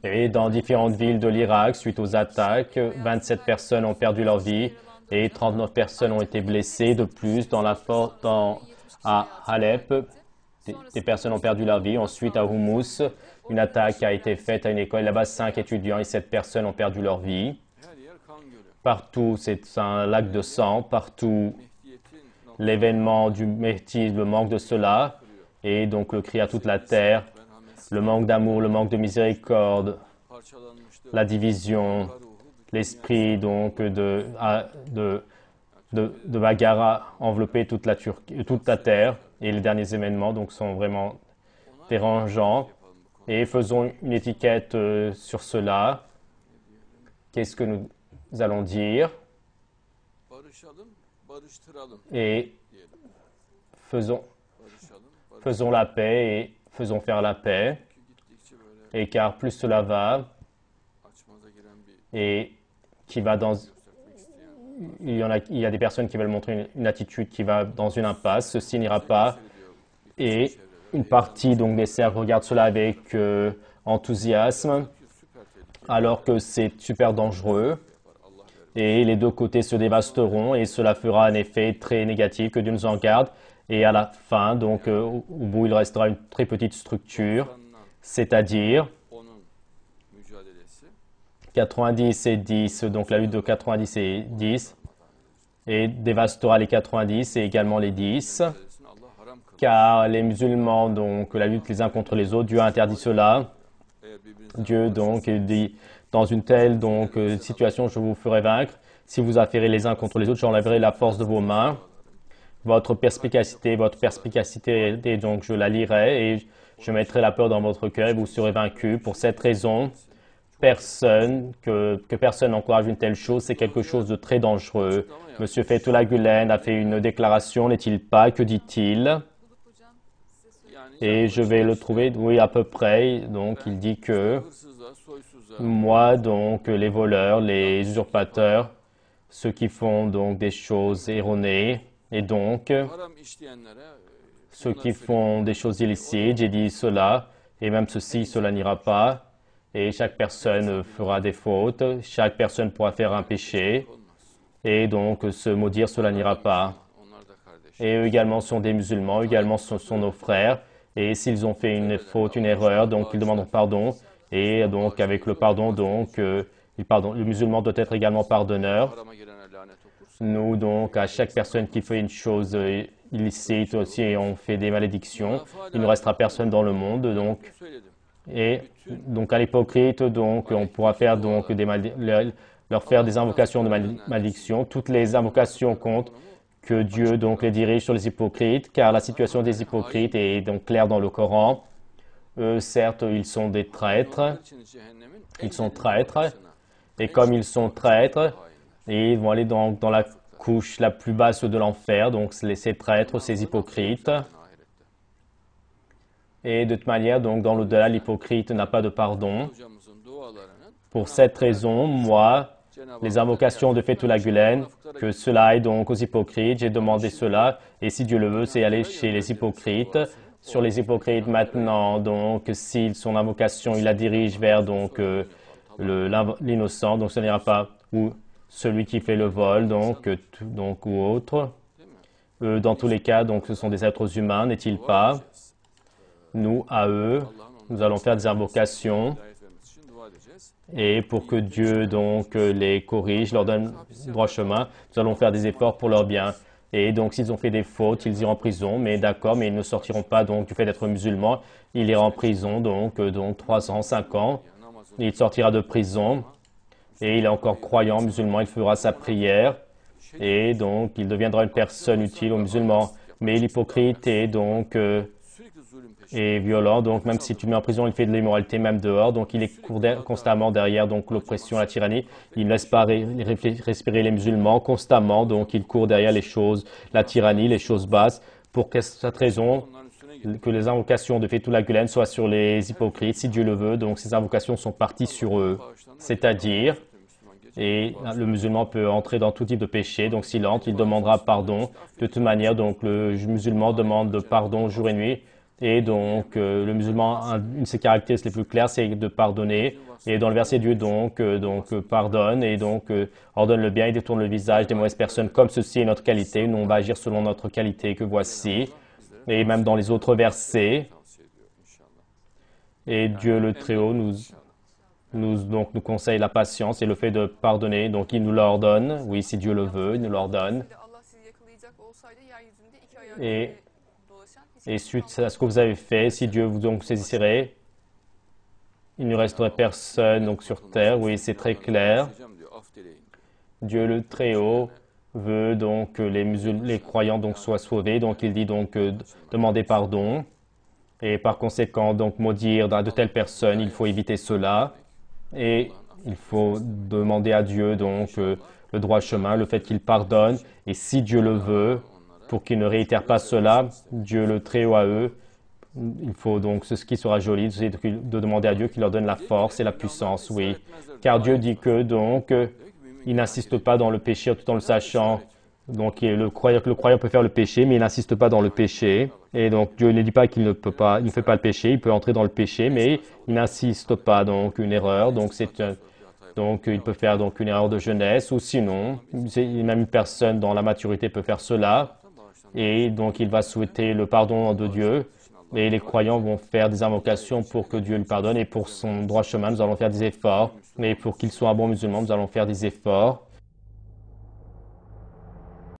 Et dans différentes villes de l'Irak, suite aux attaques, 27 personnes ont perdu leur vie et 39 personnes ont été blessées. De plus, à Alep, des personnes ont perdu leur vie. Ensuite, à Houmous, une attaque a été faite à une école. Là-bas, 5 étudiants et 7 personnes ont perdu leur vie. Partout, c'est un lac de sang. Partout, l'événement du Mehdi, le manque de cela, et donc le cri à toute la terre, le manque d'amour, le manque de miséricorde, la division, l'esprit donc de bagarre a enveloppé toute la terre, et les derniers événements donc sont vraiment dérangeants. Et faisons une étiquette sur cela. Qu'est-ce que nous allons dire? Et faisons la paix et faisons faire la paix. Et car plus cela va, et qui va dans... Il y a des personnes qui veulent montrer une attitude qui va dans une impasse. Ceci n'ira pas. Et une partie donc des cercles regarde cela avec enthousiasme, alors que c'est super dangereux. Et les deux côtés se dévasteront et cela fera un effet très négatif, que Dieu nous en garde. Et à la fin, donc au bout, il restera une très petite structure, c'est-à-dire 90 et 10, donc la lutte de 90 et 10, et dévastera les 90 et également les 10, car les musulmans, donc la lutte les uns contre les autres, Dieu a interdit cela. Dieu donc dit, dans une telle situation, je vous ferai vaincre. Si vous affairez les uns contre les autres, j'enlèverai la force de vos mains. Votre perspicacité, donc je la lirai et je mettrai la peur dans votre cœur et vous serez vaincus. Pour cette raison, que personne n'encourage une telle chose, c'est quelque chose de très dangereux. Monsieur Fethullah Gülen a fait une déclaration, n'est-il pas? Que dit-il? Et je vais le trouver, oui, à peu près. Donc, il dit que moi, donc, les voleurs, les usurpateurs, ceux qui font donc des choses erronées, et donc, ceux qui font des choses illicites, j'ai dit cela, et même cela n'ira pas. Et chaque personne fera des fautes, chaque personne pourra faire un péché, et donc se maudire, cela n'ira pas. Et eux également sont des musulmans, également ce sont nos frères, et s'ils ont fait une faute, une erreur, donc ils demanderont pardon, et donc avec le pardon, donc le musulman doit être également pardonneur. Nous, donc, à chaque personne qui fait une chose illicite aussi, et on fait des malédictions, il ne restera personne dans le monde, donc. Et donc à l'hypocrite, donc on pourra faire donc leur faire des invocations de malédiction. Toutes les invocations comptent, que Dieu donc les dirige sur les hypocrites, car la situation des hypocrites est donc claire dans le Coran. Eux, certes, ils sont des traîtres, et comme ils sont traîtres, et ils vont aller dans la couche la plus basse de l'enfer, donc ces traîtres, ces hypocrites. Et de toute manière, donc dans l'au-delà, l'hypocrite n'a pas de pardon. Pour cette raison, moi, les invocations de Fethullah Gülen, que cela aille donc aux hypocrites, j'ai demandé cela, et si Dieu le veut, c'est aller chez les hypocrites. Sur les hypocrites maintenant, donc si son invocation, il la dirige vers donc l'innocent, donc ce n'ira pas, ou celui qui fait le vol, donc ou autre. Dans tous les cas, donc ce sont des êtres humains, n'est-il pas? Nous, à eux, nous allons faire des invocations et pour que Dieu donc les corrige, leur donne droit chemin, nous allons faire des efforts pour leur bien. Et donc, s'ils ont fait des fautes, ils iront en prison, mais d'accord, mais ils ne sortiront pas donc du fait d'être musulmans. Il ira en prison donc 305 ans. Il sortira de prison et il est encore croyant musulman, il fera sa prière et donc il deviendra une personne utile aux musulmans. Mais l'hypocrite est donc et violent, donc même si tu le mets en prison, il fait de l'immoralité même dehors, donc il est constamment derrière donc l'oppression, la tyrannie, il ne laisse pas respirer les musulmans constamment, donc il court derrière les choses, la tyrannie, les choses basses, pour cette raison que les invocations de Fethullah Gülen soient sur les hypocrites, si Dieu le veut, donc ces invocations sont parties sur eux, c'est-à-dire, et le musulman peut entrer dans tout type de péché, donc s'il entre, il demandera pardon, de toute manière, donc le musulman demande pardon jour et nuit, Et donc, le musulman, une de ses caractéristiques les plus claires, c'est de pardonner. Et dans le verset Dieu, pardonne et ordonne le bien et détourne le visage des mauvaises personnes. Comme ceci est notre qualité, nous on va agir selon notre qualité que voici. Et même dans les autres versets, et Dieu le Très-Haut nous conseille la patience et le fait de pardonner. Donc, il nous l'ordonne. Oui, si Dieu le veut, il nous l'ordonne. Et, et suite à ce que vous avez fait, si Dieu vous donc saisirait, il ne resterait personne donc sur terre. Oui, c'est très clair. Dieu le Très-Haut veut donc que les croyants donc soient sauvés. Donc, il dit demander pardon. Et par conséquent, donc maudire de telles personnes, il faut éviter cela. Et il faut demander à Dieu le droit chemin, le fait qu'il pardonne. Et si Dieu le veut, pour qu'il ne réitère pas cela, Dieu le Très-Haut à eux, il faut donc, ce qui sera joli, c'est de demander à Dieu qu'il leur donne la force et la puissance, oui. Car Dieu dit que il n'insiste pas dans le péché tout en le sachant. Donc, le croyant peut faire le péché, mais il n'insiste pas dans le péché. Et donc, Dieu ne dit pas qu'il ne peut pas, il ne fait pas le péché, il peut entrer dans le péché, mais il n'insiste pas, une erreur. Donc, il peut faire une erreur de jeunesse, ou sinon, même une personne dans la maturité peut faire cela. Et donc, il va souhaiter le pardon de Dieu. Et les croyants vont faire des invocations pour que Dieu lui pardonne. Et pour son droit chemin, nous allons faire des efforts. Mais pour qu'il soit un bon musulman, nous allons faire des efforts.